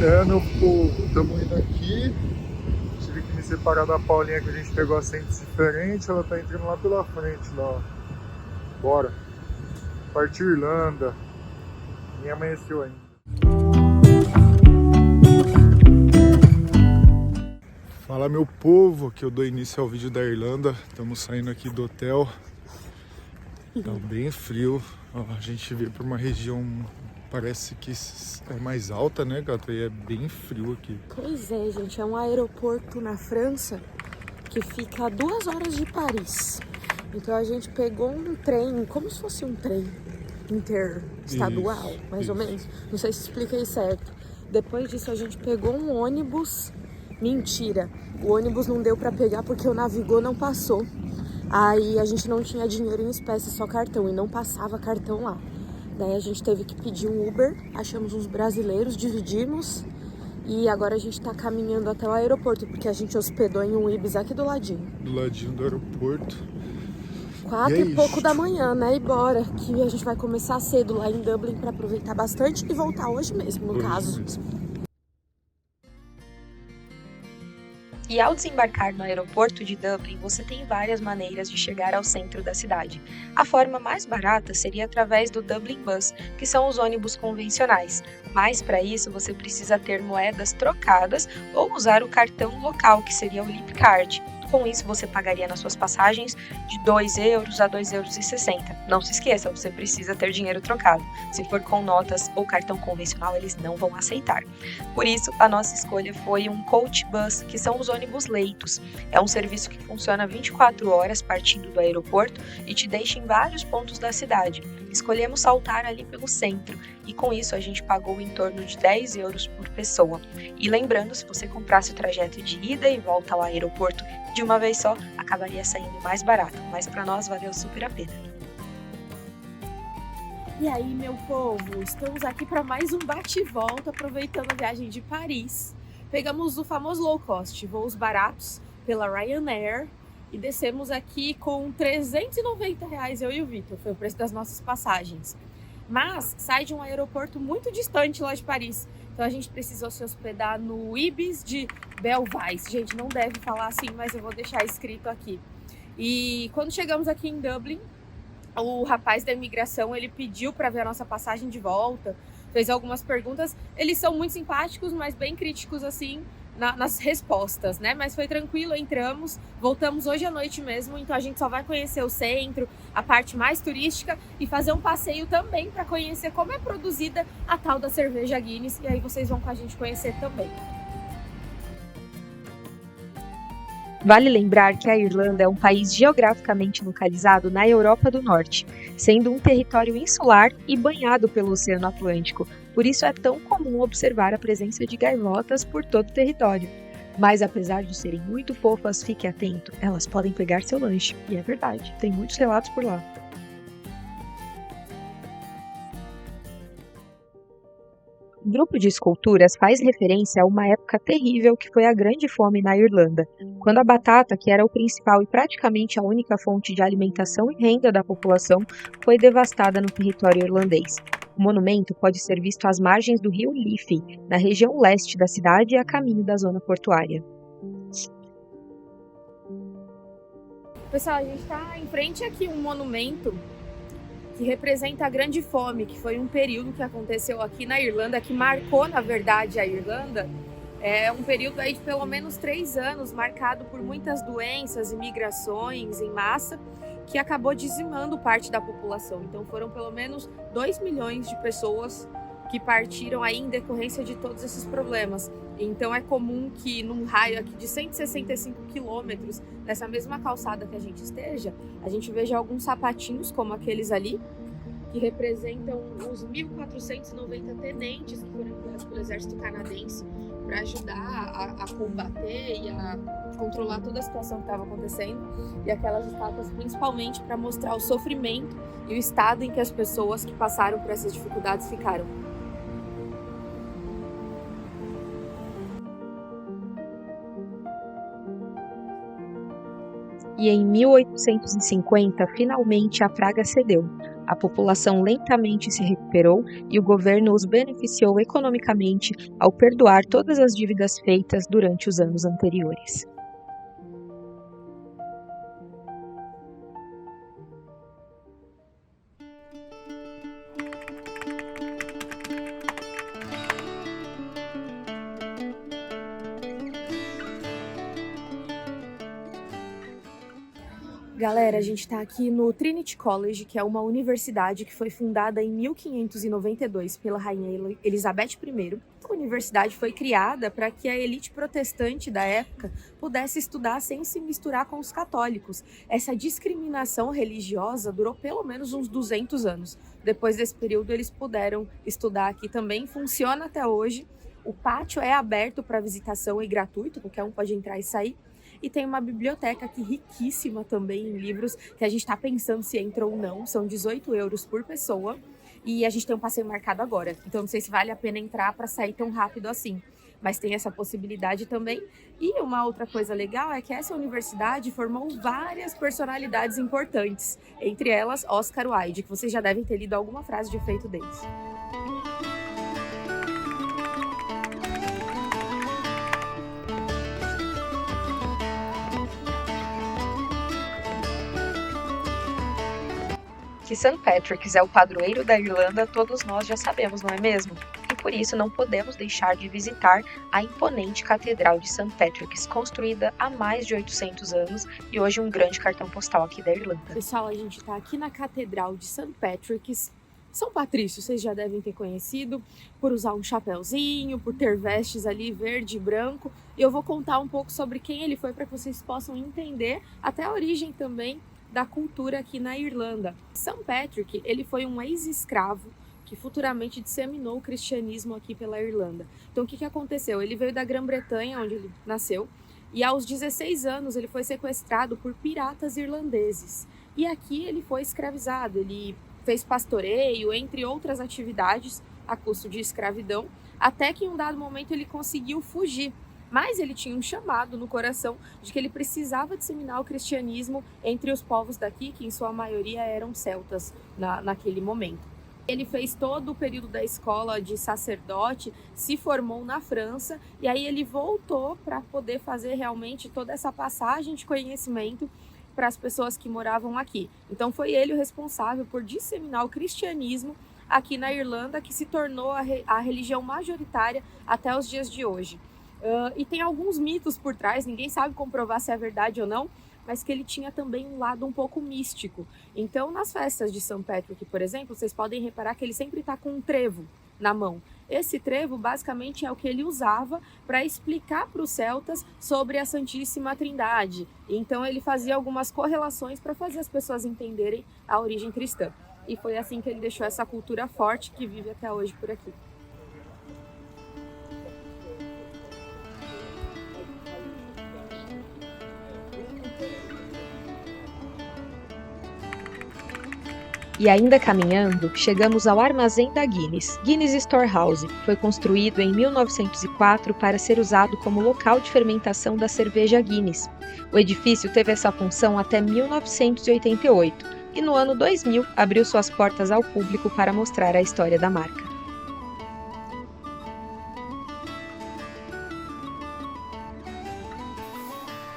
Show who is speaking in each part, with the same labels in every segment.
Speaker 1: É, meu povo, estamos indo aqui. Tive que me separar da Paulinha que a gente pegou assentos diferentes. Ela tá entrando lá pela frente, lá. Bora. Partiu Irlanda. Nem amanheceu ainda. Fala, meu povo, que eu dou início ao vídeo da Irlanda. Estamos saindo aqui do hotel. Tá bem frio. Ó, a gente veio para uma região, parece que é mais alta, né, gata? E é bem frio aqui.
Speaker 2: Pois é, gente, é um aeroporto na França que fica a 2 horas de Paris. Então a gente pegou um trem, como se fosse um trem interestadual, mais ou menos. Não sei se expliquei certo. Depois disso a gente pegou um ônibus. Mentira, o ônibus não deu pra pegar porque o Navigou não passou. Aí a gente não tinha dinheiro em espécie, só cartão, e não passava cartão lá. Daí a gente teve que pedir um Uber, achamos uns brasileiros, dividimos. E agora a gente tá caminhando até o aeroporto, porque a gente hospedou em um Ibis aqui do ladinho.
Speaker 1: Do ladinho do aeroporto.
Speaker 2: 4 e pouco da manhã, né? E bora, que a gente vai começar cedo lá em Dublin pra aproveitar bastante e voltar hoje mesmo, no caso.
Speaker 3: E ao desembarcar no aeroporto de Dublin, você tem várias maneiras de chegar ao centro da cidade. A forma mais barata seria através do Dublin Bus, que são os ônibus convencionais. Mas para isso você precisa ter moedas trocadas ou usar o cartão local, que seria o Lipcard. Com isso, você pagaria nas suas passagens de 2 euros a 2,60 euros. Não se esqueça, você precisa ter dinheiro trocado. Se for com notas ou cartão convencional, eles não vão aceitar. Por isso, a nossa escolha foi um Coach Bus, que são os ônibus leitos. É um serviço que funciona 24 horas partindo do aeroporto e te deixa em vários pontos da cidade. Escolhemos saltar ali pelo centro e com isso a gente pagou em torno de 10 euros por pessoa. E lembrando, se você comprasse o trajeto de ida e volta ao aeroporto de uma vez só, acabaria saindo mais barato, mas para nós valeu super a pena.
Speaker 2: E aí, meu povo, estamos aqui para mais um bate e volta, aproveitando a viagem de Paris. Pegamos o famoso low cost, voos baratos pela Ryanair, e descemos aqui com R$390, eu e o Vitor, foi o preço das nossas passagens. Mas sai de um aeroporto muito distante lá de Paris, então a gente precisou se hospedar no Ibis de Belvais. Gente, não deve falar assim, mas eu vou deixar escrito aqui. E quando chegamos aqui em Dublin, o rapaz da imigração, ele pediu para ver a nossa passagem de volta, fez algumas perguntas. Eles são muito simpáticos, mas bem críticos assim nas respostas, né? Mas foi tranquilo, entramos, voltamos hoje à noite mesmo, então a gente só vai conhecer o centro, a parte mais turística e fazer um passeio também para conhecer como é produzida a tal da cerveja Guinness, e aí vocês vão com a gente conhecer também.
Speaker 3: Vale lembrar que a Irlanda é um país geograficamente localizado na Europa do Norte, sendo um território insular e banhado pelo Oceano Atlântico. Por isso é tão comum observar a presença de gaivotas por todo o território. Mas apesar de serem muito fofas, fique atento, elas podem pegar seu lanche. E é verdade, tem muitos relatos por lá. O grupo de esculturas faz referência a uma época terrível que foi a Grande Fome na Irlanda, quando a batata, que era o principal e praticamente a única fonte de alimentação e renda da população, foi devastada no território irlandês. O monumento pode ser visto às margens do rio Liffey, na região leste da cidade e a caminho da zona portuária.
Speaker 2: Pessoal, a gente está em frente aqui a um monumento que representa a Grande Fome, que foi um período que aconteceu aqui na Irlanda, que marcou, na verdade, a Irlanda. É um período aí de pelo menos 3 anos, marcado por muitas doenças e migrações em massa, que acabou dizimando parte da população. Então foram pelo menos 2 milhões de pessoas que partiram aí em decorrência de todos esses problemas. Então é comum que num raio aqui de 165 quilômetros, nessa mesma calçada que a gente esteja, a gente veja alguns sapatinhos como aqueles ali, que representam os 1.490 tenentes que foram enviados pelo exército canadense para ajudar a combater e a controlar toda a situação que estava acontecendo. E aquelas estátuas principalmente para mostrar o sofrimento e o estado em que as pessoas que passaram por essas dificuldades ficaram.
Speaker 3: E em 1850, finalmente a praga cedeu. A população lentamente se recuperou e o governo os beneficiou economicamente ao perdoar todas as dívidas feitas durante os anos anteriores.
Speaker 2: Galera, a gente está aqui no Trinity College, que é uma universidade que foi fundada em 1592 pela Rainha Elizabeth I. A universidade foi criada para que a elite protestante da época pudesse estudar sem se misturar com os católicos. Essa discriminação religiosa durou pelo menos uns 200 anos. Depois desse período, eles puderam estudar aqui também. Funciona até hoje. O pátio é aberto para visitação e gratuito, qualquer um pode entrar e sair. E tem uma biblioteca aqui riquíssima também em livros, que a gente está pensando se entra ou não. São 18 euros por pessoa. E a gente tem um passeio marcado agora. Então não sei se vale a pena entrar para sair tão rápido assim. Mas tem essa possibilidade também. E uma outra coisa legal é que essa universidade formou várias personalidades importantes. Entre elas, Oscar Wilde, que vocês já devem ter lido alguma frase de efeito deles.
Speaker 3: Que St. Patrick's é o padroeiro da Irlanda, todos nós já sabemos, não é mesmo? E por isso não podemos deixar de visitar a imponente Catedral de St. Patrick's, construída há mais de 800 anos e hoje um grande cartão postal aqui da Irlanda.
Speaker 2: Pessoal, a gente está aqui na Catedral de St. Patrick's. São Patrício, vocês já devem ter conhecido por usar um chapéuzinho, por ter vestes ali verde e branco. E eu vou contar um pouco sobre quem ele foi para que vocês possam entender até a origem também da cultura aqui na Irlanda. St. Patrick, ele foi um ex-escravo que futuramente disseminou o cristianismo aqui pela Irlanda. Então o que aconteceu? Ele veio da Grã-Bretanha, onde ele nasceu, e aos 16 anos ele foi sequestrado por piratas irlandeses. E aqui ele foi escravizado, ele fez pastoreio, entre outras atividades, a custo de escravidão, até que em um dado momento ele conseguiu fugir. Mas ele tinha um chamado no coração de que ele precisava disseminar o cristianismo entre os povos daqui, que em sua maioria eram celtas naquele momento. Ele fez todo o período da escola de sacerdote, se formou na França e aí ele voltou para poder fazer realmente toda essa passagem de conhecimento para as pessoas que moravam aqui. Então foi ele o responsável por disseminar o cristianismo aqui na Irlanda, que se tornou a religião majoritária até os dias de hoje. E tem alguns mitos por trás, ninguém sabe comprovar se é verdade ou não, mas que ele tinha também um lado um pouco místico. Então, nas festas de St. Patrick, por exemplo, vocês podem reparar que ele sempre está com um trevo na mão. Esse trevo, basicamente, é o que ele usava para explicar para os celtas sobre a Santíssima Trindade. Então, ele fazia algumas correlações para fazer as pessoas entenderem a origem cristã. E foi assim que ele deixou essa cultura forte que vive até hoje por aqui.
Speaker 3: E ainda caminhando, chegamos ao armazém da Guinness, Guinness Storehouse. Foi construído em 1904 para ser usado como local de fermentação da cerveja Guinness. O edifício teve essa função até 1988 e no ano 2000 abriu suas portas ao público para mostrar a história da marca.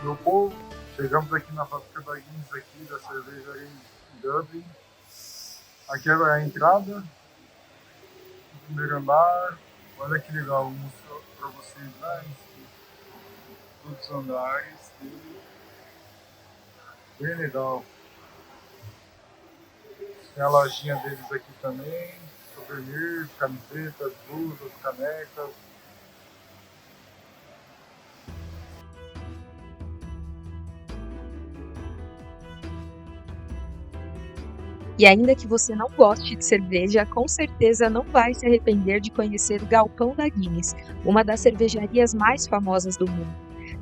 Speaker 1: Meu povo, chegamos aqui na fábrica da Guinness, aqui da cervejaria em Dublin. Aqui é a entrada, no primeiro andar. Olha que legal, vou mostrar para vocês lá todos os andares. Bem legal. Tem a lojinha deles aqui também, souvenirs, camisetas, blusas, canecas.
Speaker 3: E ainda que você não goste de cerveja, com certeza não vai se arrepender de conhecer o Galpão da Guinness, uma das cervejarias mais famosas do mundo.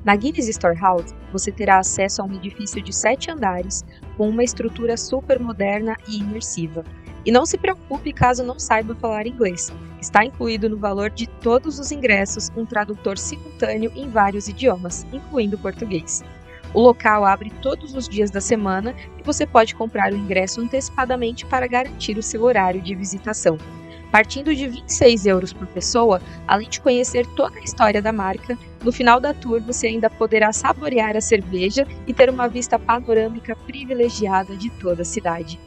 Speaker 3: Na Guinness Storehouse, você terá acesso a um edifício de 7 andares, com uma estrutura super moderna e imersiva. E não se preocupe caso não saiba falar inglês. Está incluído no valor de todos os ingressos um tradutor simultâneo em vários idiomas, incluindo português. O local abre todos os dias da semana e você pode comprar o ingresso antecipadamente para garantir o seu horário de visitação. Partindo de €26 por pessoa, além de conhecer toda a história da marca, no final da tour você ainda poderá saborear a cerveja e ter uma vista panorâmica privilegiada de toda a cidade.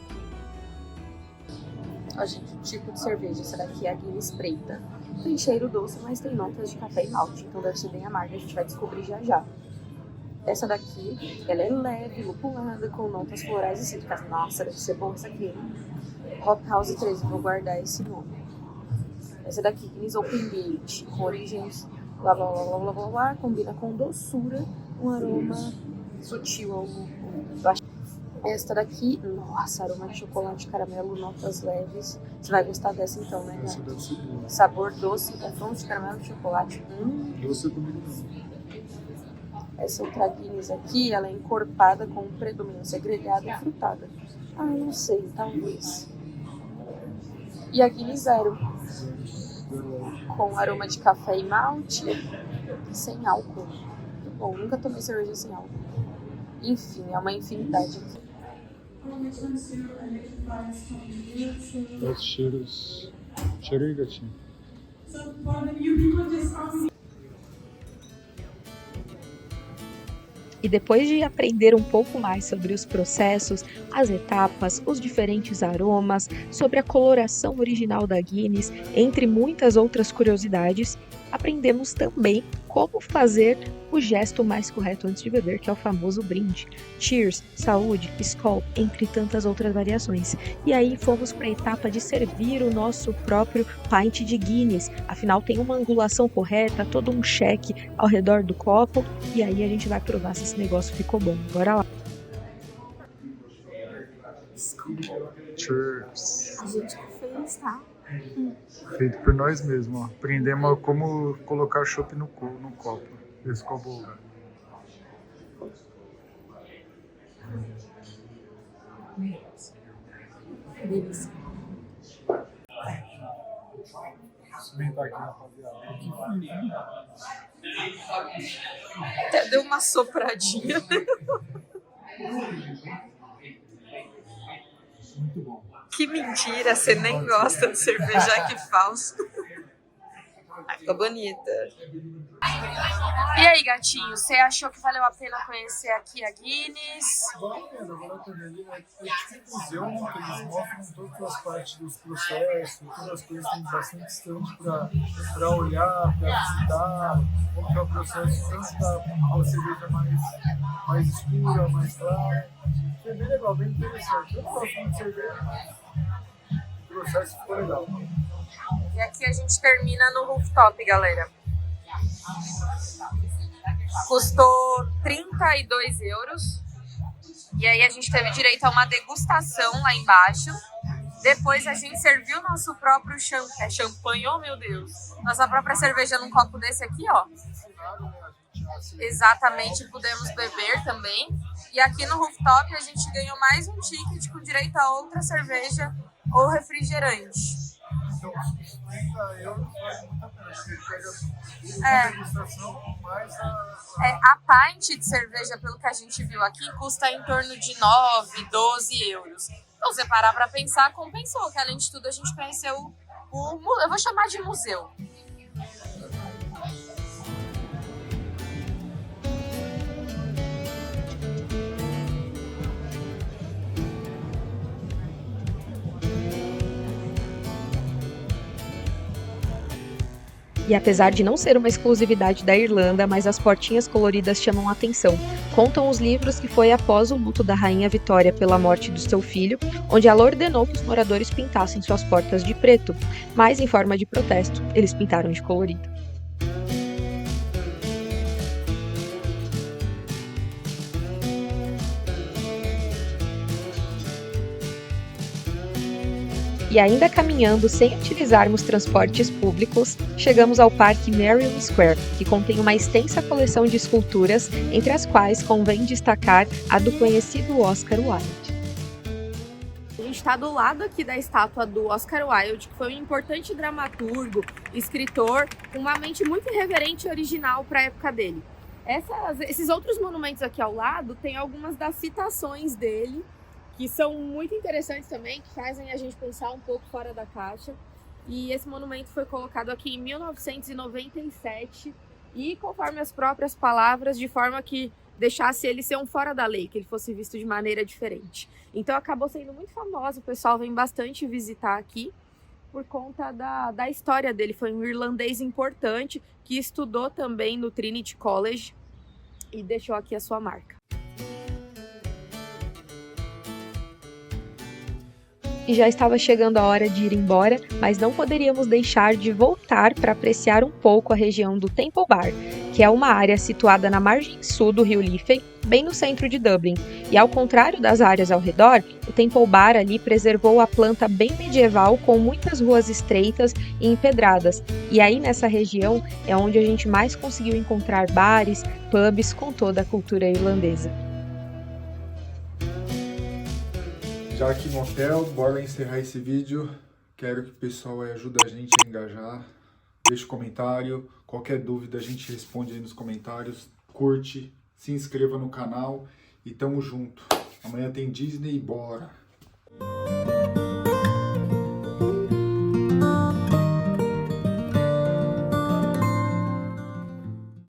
Speaker 2: Ó, gente, o tipo de cerveja, essa daqui é a Guinness preta. Tem cheiro doce, mas tem notas de café e malte, então deve ser bem amarga, a gente vai descobrir já já. Essa daqui, ela é leve, lupulada, com notas florais e cítricas. Nossa, deve ser bom essa aqui, hein? Hop House 13, vou guardar esse nome. Essa daqui, Guinness Open Gate, com origens blá blá blá blá blá blá blá, combina com doçura, um aroma sutil ao lúpulo. Esta daqui, nossa, aroma de chocolate, caramelo, notas leves. Você vai gostar dessa então, né,
Speaker 1: Essa
Speaker 2: gato?
Speaker 1: deve ser boa.
Speaker 2: Sabor doce, com tons de caramelo e chocolate.
Speaker 1: Doce comigo não.
Speaker 2: Essa outra Guinness aqui, ela é encorpada com predominância grelhada e frutada. Ah, não sei, talvez. E a Guinness Zero, com aroma de café e malte e sem álcool. Muito bom, nunca tomei cerveja sem álcool. Enfim, é uma infinidade aqui.
Speaker 1: Os cheiros. Cheiro aí, gatinho.
Speaker 3: E depois de aprender um pouco mais sobre os processos, as etapas, os diferentes aromas, sobre a coloração original da Guinness, entre muitas outras curiosidades, aprendemos também como fazer o gesto mais correto antes de beber, que é o famoso brinde. Cheers, saúde, skål, entre tantas outras variações. E aí fomos para a etapa de servir o nosso próprio pint de Guinness. Afinal, tem uma angulação correta, todo um cheque ao redor do copo, e aí a gente vai provar se esse negócio ficou bom. Bora lá!
Speaker 1: Cheers.
Speaker 2: A gente que fez, tá?
Speaker 1: Feito por nós mesmos, ó. Aprendemos como colocar chopp no copo. Esse copo.
Speaker 2: Delícia.
Speaker 1: Experimentar aqui, rapaziada. Que frio.
Speaker 2: Até deu uma sopradinha.
Speaker 1: Muito bom.
Speaker 2: Que mentira, você nem gosta de cerveja, que falso. Ai, ficou bonita. E aí, gatinho, você achou que valeu a pena conhecer aqui a Guinness?
Speaker 1: Agora eu tô ali, né? É tipo um museu, né? Que eles mostram todas as partes dos processos, todas as coisas, tem bastante stand pra olhar, pra visitar, como que é o processo, tanto da cerveja mais escura, mais clara. Foi bem legal, bem interessante. Eu não gosto muito de cerveja, mas o processo ficou legal.
Speaker 2: E aqui a gente termina no rooftop, galera. Custou €32. E aí a gente teve direito a uma degustação lá embaixo. Depois a gente serviu nosso próprio champanhe, oh meu Deus. Nossa própria cerveja num copo desse aqui, ó. Exatamente, pudemos beber também. E aqui no rooftop a gente ganhou mais um ticket com direito a outra cerveja ou refrigerante.
Speaker 1: Então, €30 vale muito a pena, porque ele pega a degustação mais
Speaker 2: A pint de cerveja, pelo que a gente viu aqui, custa em torno de 9, €12. Então, você parar pra pensar, compensou, que além de tudo a gente conheceu eu vou chamar de museu.
Speaker 3: E apesar de não ser uma exclusividade da Irlanda, mas as portinhas coloridas chamam a atenção. Contam os livros que foi após o luto da Rainha Vitória pela morte do seu filho, onde ela ordenou que os moradores pintassem suas portas de preto, mas em forma de protesto, eles pintaram de colorido. E ainda caminhando sem utilizarmos transportes públicos, chegamos ao Parque Merrion Square, que contém uma extensa coleção de esculturas, entre as quais convém destacar a do conhecido Oscar Wilde.
Speaker 2: A gente está do lado aqui da estátua do Oscar Wilde, que foi um importante dramaturgo, escritor, com uma mente muito irreverente e original para a época dele. Esses outros monumentos aqui ao lado tem algumas das citações dele, que são muito interessantes também, que fazem a gente pensar um pouco fora da caixa. E esse monumento foi colocado aqui em 1997 e, conforme as próprias palavras, de forma que deixasse ele ser um fora da lei, que ele fosse visto de maneira diferente. Então acabou sendo muito famoso, o pessoal vem bastante visitar aqui por conta da história dele. Foi um irlandês importante que estudou também no Trinity College e deixou aqui a sua marca.
Speaker 3: E já estava chegando a hora de ir embora, mas não poderíamos deixar de voltar para apreciar um pouco a região do Temple Bar, que é uma área situada na margem sul do rio Liffey, bem no centro de Dublin. E ao contrário das áreas ao redor, o Temple Bar ali preservou a planta bem medieval com muitas ruas estreitas e empedradas. E aí nessa região é onde a gente mais conseguiu encontrar bares, pubs com toda a cultura irlandesa.
Speaker 1: Já aqui no hotel, bora encerrar esse vídeo. Quero que o pessoal aí ajude a gente a engajar. Deixa um comentário, qualquer dúvida a gente responde aí nos comentários. Curte, se inscreva no canal e tamo junto. Amanhã tem Disney e bora!